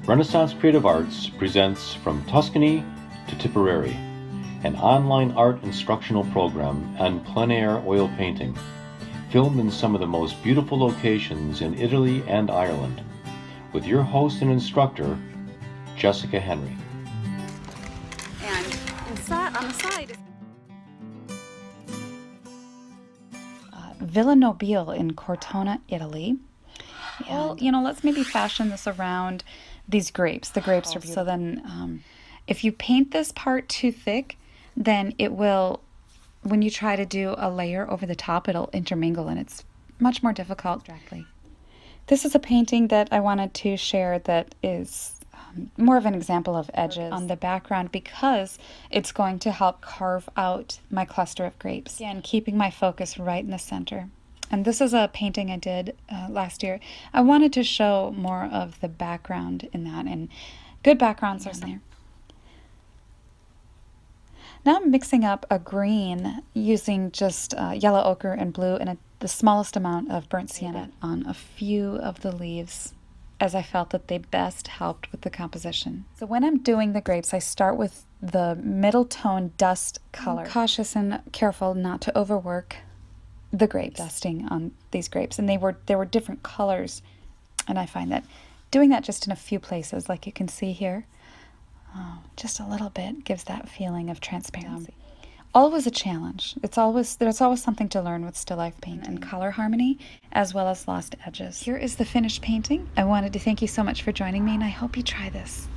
Renaissance Creative Arts presents From Tuscany to Tipperary, an online art instructional program on plein air oil painting, filmed in some of the most beautiful locations in Italy and Ireland, with your host and instructor, Jessica Henry. And inside, on the side is Villa Nobile in Cortona, Italy. Well, let's maybe fashion this around these grapes. The grapes are beautiful. So then if you paint this part too thick, then it will, when you try to do a layer over the top, it'll intermingle and it's much more difficult directly. This is a painting that I wanted to share that is more of an example of edges on the background because it's going to help carve out my cluster of grapes. Again, keeping my focus right in the center. And this is a painting I did last year. I wanted to show more of the background in that, and good backgrounds are there. Now I'm mixing up a green using just yellow ochre and blue and the smallest amount of burnt sienna on a few of the leaves, as I felt that they best helped with the composition. So when I'm doing the grapes, I start with the middle tone dust color. I'm cautious and careful not to overwork the grapes, dusting on these grapes. And there were different colors. And I find that doing that just in a few places, like you can see here, just a little bit gives that feeling of transparency. Always a challenge. There's always something to learn with still life painting and color harmony, as well as lost edges. Here is the finished painting. I wanted to thank you so much for joining me, and I hope you try this.